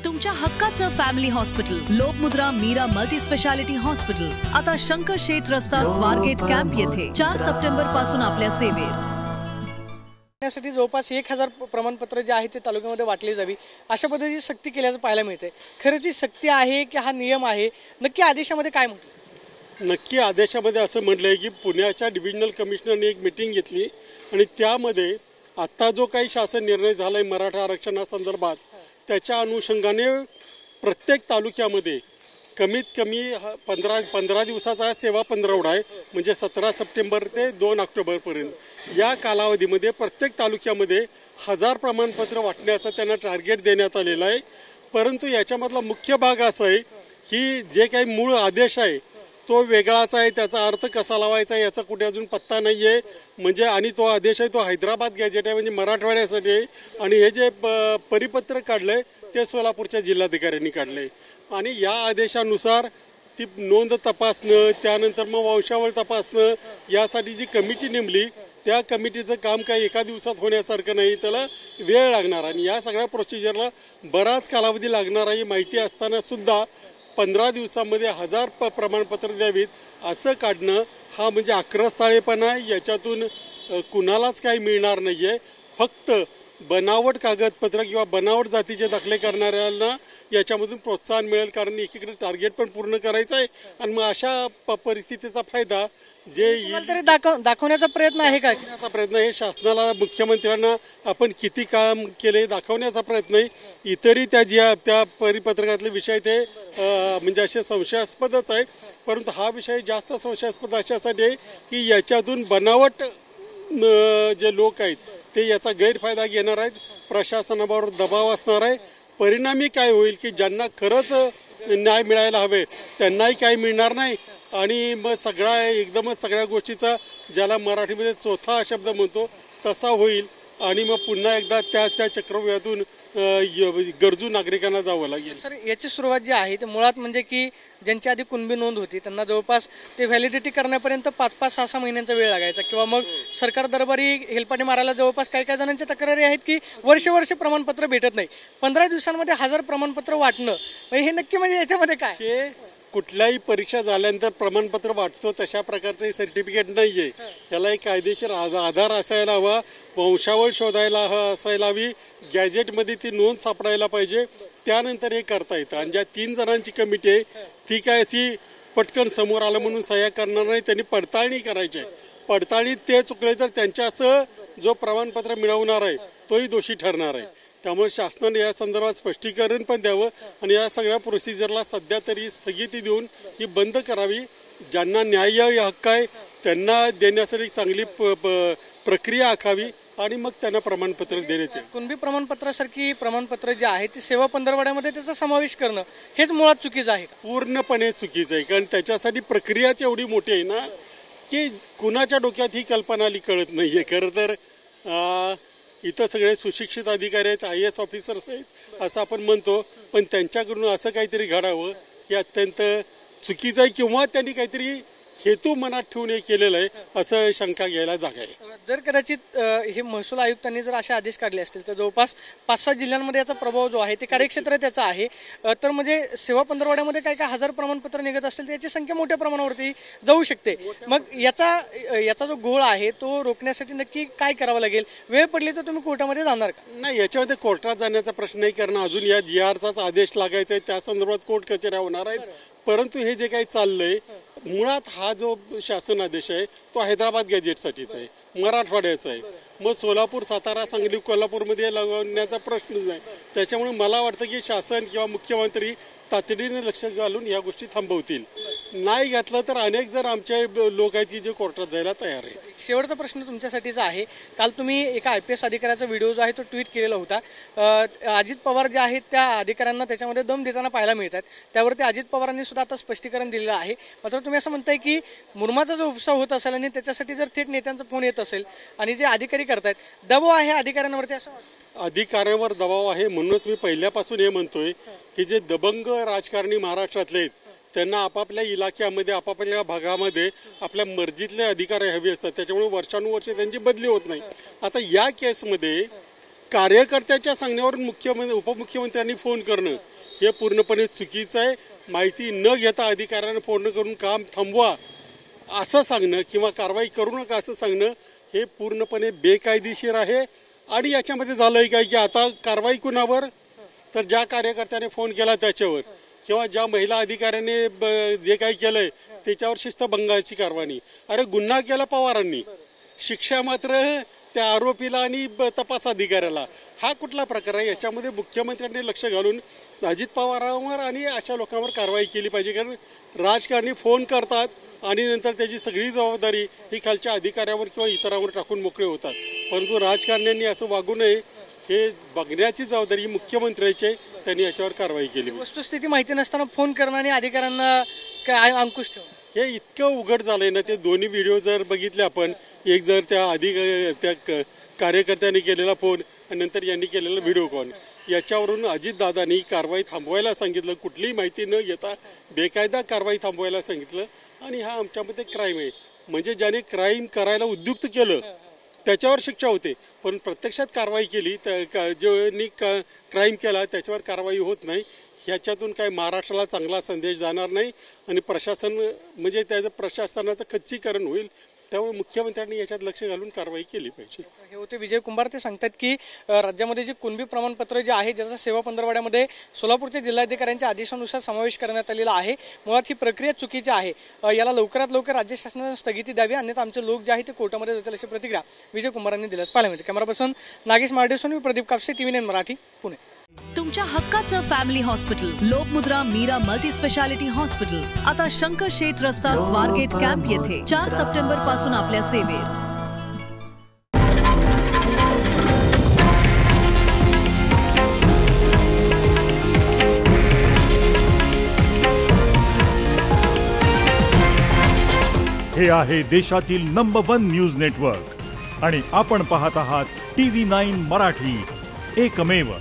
तुमच्या हक्काचं family hospital Lokmudra Meera multi speciality hospital आता शंकर शेठ रस्ता स्वारगेट कॅम्प येथे 4 सप्टेंबर पासून आपल्या सेवेत। यासाठी जवळपास 1000 प्रमाणपत्र जे आहेत ते तालुक्यामध्ये वाटली जावी अशा पद्धतीची सक्ती केल्याचं पाहायला मिळते। खरंच ही सक्ती आहे की हा नियम आहे? नक्की आदेशामध्ये काय म्हटलं? नक्की आदेशामध्ये असं म्हटलंय की पुण्याच्या डिव्हिजनल कमिशनरने एक मीटिंग घेतली आणि त्यामध्ये आता जो काही शासन निर्णय झालाय मराठा आरक्षणासंदर्भात त्याच्या अनुषंगाने प्रत्येक तालुक्यामध्ये कमीत कमी 15 दिवसाचा सेवा पंधरवडा आहे, म्हणजे 17 सप्टेंबर ते 2 ऑक्टोबरपर्यंत या कालावधीमध्ये प्रत्येक तालुक्यामध्ये 1000 प्रमाणपत्र वाटण्याचं त्यांना टार्गेट देण्यात आलेलं आहे। परंतु याच्यामधला मुख्य भाग असा आहे की जे काही मूळ आदेश आहे तो वेगळाच आहे, त्याचा अर्थ कसा लावायचा याचा कुठे अजून पत्ता नाही आहे। म्हणजे आणि तो आदेश आहे तो हैदराबाद गॅजेट आहे, म्हणजे मराठवाड्यासाठी आहे। आणि हे जे परिपत्रक काढलंय ते सोलापूरच्या जिल्हाधिकाऱ्यांनी काढलंय आणि या आदेशानुसार ती नोंद तपासणं, त्यानंतर मग वंशावळ तपासणं यासाठी जी कमिटी नेमली त्या कमिटीचं काम काही एका दिवसात होण्यासारखं नाही, त्याला वेळ लागणार आणि या सगळ्या प्रोसिजरला बराच कालावधी लागणार आहे। माहिती असताना सुद्धा 15 दिवसामध्ये 1000 प्रमाणपत्र द्यावीत असं काढणं हा म्हणजे आक्रस्ताळेपणा आहे। याच्यातून कुणालाच काही मिळणार नाही आहे। फक्त बनावट कागदपत्र किंवा बनावट जातीचे दाखले करणाऱ्यांना याच्यामधून प्रोत्साहन मिळेल, कारण एकीकडे टार्गेट पण पूर्ण करायचं आहे आणि मग अशा परिस्थितीचा फायदा जे तरी दाखवण्याचा प्रयत्न आहे का? दाखवण्याचा प्रयत्न आहे शासनाला, मुख्यमंत्र्यांना आपण किती काम केले दाखवण्याचा प्रयत्न आहे। इतरही त्या परिपत्रकातले विषय ते म्हणजे असे संशयास्पदच आहे, परंतु हा विषय जास्त संशयास्पद अशासाठी आहे की याच्यातून बनावट जे लोक आहेत ते याचा गैरफायदा घेणार आहेत, प्रशासनावर दबाव असणार आहे। परिणामी काय होईल की ज्यांना खरंच न्याय मिळायला हवे त्यांनाही काही मिळणार नाही आणि मग एकदमच सगळ्या गोष्टीचा ज्याला मराठीमध्ये चौथा शब्द म्हणतो तसा होईल आणि मग पुन्हा एकदा त्या चक्रव्यूहातून गरजू नागरिकांना जावं लागेल। सर, याची सुरुवात जी आहे ते मुळात म्हणजे की ज्यांची आधी कुणबी नोंद होती त्यांना जवळपास ते व्हॅलिडिटी करण्यापर्यंत 5-5, 6-6 महिन्यांचा वेळ लागायचा किंवा मग सरकार दरबारी हेलपाटे मारायला जवळपास काही जणांच्या तक्रारी आहेत की वर्ष प्रमाणपत्र भेटत नाही। 15 दिवसांमध्ये 1000 प्रमाणपत्र वाटणं हे नक्की म्हणजे याच्यामध्ये काय? हे कुठल्याही परीक्षा झाल्यानंतर प्रमाणपत्र वाटतो तशा प्रकारचं सर्टिफिकेट नाही आहे, त्याला एक कायदेशीर आधार असायला हवा, वंशावळ शोधायला असायला हवी, गॅजेटमध्ये ती नोंद सापडायला पाहिजे, त्यानंतर हे करता येतं। आणि ज्या 3 जणांची कमिटी आहे ती काय अशी पटकन समोर आलं म्हणून सह्या करणार नाही, त्यांनी पडताळणी करायची आहे। पडताळणीत ते चुकले तर त्यांच्यासह जो प्रमाणपत्र मिळवणार आहे तोही दोषी ठरणार आहे। त्यामुळे शासनाने या संदर्भात स्पष्टीकरण पण द्यावं आणि या सगळ्या प्रोसिजरला सध्या तरी स्थगिती देऊन ही बंद करावी। ज्यांना न्याय हक्क आहे त्यांना देण्यासाठी चांगली प्रक्रिया आखावी आणि मग त्यांना प्रमाणपत्र देण्यात येईल। कुणबी प्रमाणपत्रासारखी प्रमाणपत्र जे आहे ते सेवा पंधरवड्यामध्ये त्याचा समावेश करणं हेच मुळात चुकीचं आहे। पूर्णपणे चुकीचं आहे, कारण त्याच्यासाठी प्रक्रियाच एवढी मोठी आहे ना की कुणाच्या डोक्यात ही कल्पना आली कळत नाहीये। खरं तर इथं सगळे सुशिक्षित अधिकारी आहेत, IAS ऑफिसर्स आहेत असं आपण म्हणतो, पण त्यांच्याकडून असं काहीतरी घडावं हे अत्यंत चुकीचं आहे किंवा त्यांनी काहीतरी हेतू मनात ठेवून हे केलेलं आहे असं शंका घ्यायला जागा आहे। जर कदाचित हे महसूल आयुक्तांनी जर असे आदेश काढले असतील तर जवळपास 5-6 जिल्ह्यांमध्ये याचा प्रभाव जो आहे ते कार्यक्षेत्र त्याचा आहे, तर म्हणजे सेवा पंधरवड्यामध्ये काय 1000 प्रमाणपत्र निघत असतील तर याची संख्या मोठ्या प्रमाणावरती जाऊ शकते। मग याचा जो घोळ आहे तो रोखण्यासाठी नक्की काय करावं लागेल? वेळ पडली तर तुम्ही कोर्टामध्ये जाणार का? नाही, याच्यामध्ये कोर्टात जाण्याचा प्रश्न नाही, कारण अजून या GRचाच आदेश लागायचा आहे, त्या संदर्भात कोर्ट कचेऱ्या होणार आहेत। परंतु हे जे काही चाललंय मुळात हा जो शासन आदेश आहे तो हैदराबाद गॅजेटसाठीच आहे, मराठवाड्याचा आहे। मग सोलापूर, सातारा, सांगली, कोल्हापूरमध्ये लावण्याचा प्रश्न नाही। त्याच्यामुळे मला वाटतं की शासन किंवा मुख्यमंत्री तातडीने लक्ष घालून या गोष्टी थांबवतील। नाही घातलं तर अनेक जण आमचे लोक आहेत की जे कोर्टात जायला तयार आहेत। शेवटचा प्रश्न तुमच्यासाठीचा आहे, काल तुम्ही एका IPS अधिकाऱ्याचा व्हिडिओ जो आहे तो ट्विट केलेला होता। अजित पवार जे आहेत त्या अधिकाऱ्यांना त्याच्यामध्ये दम देताना पाहायला मिळतात, त्यावरती अजित पवारांनी सुद्धा आता स्पष्टीकरण दिलेलं आहे। मात्र तुम्ही असं म्हणताय की मुरमाचा जो उपसा होत असेल आणि त्याच्यासाठी जर थेट नेत्यांचा फोन येत असेल आणि जे अधिकारी करतायत दबाव आहे अधिकाऱ्यांवरती असं वाटतं? अधिकाऱ्यांवर दबाव आहे म्हणूनच मी पहिल्यापासून हे म्हणतोय की जे दबंग राजकारणी महाराष्ट्रातले आहेत त्यांना आपापल्या इलाक्यामध्ये आपापल्या भागामध्ये आपल्या मर्जीतले अधिकारी हवे असतात, त्याच्यामुळे वर्षानुवर्षे त्यांची बदली होत नाही। आता या केसमध्ये कार्यकर्त्याच्या सांगण्यावरून मुख्यमंत्री उपमुख्यमंत्र्यांनी फोन करणं हे पूर्णपणे चुकीचं आहे. माहिती न घेता अधिकाऱ्यांना फोन करून काम थांबवा असं सांगणं किंवा कारवाई करू नका असं सांगणं हे पूर्णपणे बेकायदेशीर आहे. आणि याच्यामध्ये झालंय काय की आता कारवाई कुणावर, तर ज्या कार्यकर्त्याने फोन केला त्याच्यावर किंवा ज्या महिला अधिकाऱ्याने जे काही केलंय त्याच्यावर शिस्तभंगाची कारवाई. अरे गुन्हा केला पवारांनी, शिक्षा मात्र त्या आरोपीला आणि तपास अधिकाऱ्याला. हा कुठला प्रकार आहे? याच्यामध्ये मुख्यमंत्र्यांनी लक्ष घालून अजित पवारांवर आणि अशा लोकांवर कारवाई केली पाहिजे. कारण राजकारणी फोन करतात आणि नंतर त्याची सगळी जबाबदारी ही खालच्या अधिकाऱ्यावर किंवा इतरांवर टाकून मोकळे होतात. परंतु राजकारण्यांनी असं वागू नये हे बघण्याची जबाबदारी मुख्यमंत्र्यांची आहे. त्यांनी याच्यावर कारवाई केली. वस्तुस्थिती माहिती नसताना फोन करणं आणि अधिकाऱ्यांना काय अंकुश ठेवणं हे इतकं उघड झालंय ना. ते दोन्ही व्हिडिओ जर बघितले आपण, एक जर त्या कार्यकर्त्यांनी केलेला फोन आणि नंतर यांनी केलेला व्हिडिओ कॉल, याच्यावरून अजितदादांनी कारवाई थांबवायला सांगितलं. कुठलीही माहिती न घेता बेकायदा कारवाई थांबवायला सांगितलं. आणि हा आमच्यामध्ये क्राईम आहे. म्हणजे ज्याने क्राईम करायला उद्युक्त केलं त्याच्यावर शिक्षा होते, पण प्रत्यक्षात कारवाई केली ज्यांनी क्राईम केला त्याच्यावर कारवाई होत नाही. ह्याच्यातून काय महाराष्ट्राला चांगला संदेश जाणार नाही आणि प्रशासन म्हणजे त्याचं प्रशासनाचं खच्चीकरण होईल. त्यामुळे मुख्यमंत्र्यांनी याच्यात लक्ष घालून कारवाई केली पाहिजे. हे होते विजय कुंभार. ते सांगतात की राज्यामध्ये जे कुणबी प्रमाणपत्र जे आहे ज्याचा सेवा पंधरवड्यामध्ये सोलापूरच्या जिल्हाधिकाऱ्यांच्या आदेशानुसार समावेश करण्यात आलेला आहे, मुळात ही प्रक्रिया चुकीची आहे. याला लवकरात लवकर राज्य शासनाने स्थगिती द्यावी, अन्यथा आमचे लोक जे आहे ते कोर्टामध्ये जातील अशी प्रतिक्रिया विजय कुंभारांनी दिल्यास पाहायला मिळते. Camera person Nagesh Mardeson, Pradeep Kapse, TV9 Marathi, Pune. तुमच्या हक्काचं family hospital Lokmudra Meera multi speciality hospital आता शंकर शेठ रस्ता स्वारगेट कॅम्प येथे 4 सप्टेंबर पासून आपल्या सेवेत. हे आहे देशातील नंबर 1 न्यूज नेटवर्क आणि आपण पाहत आहात TV9 मराठी, एकमेव.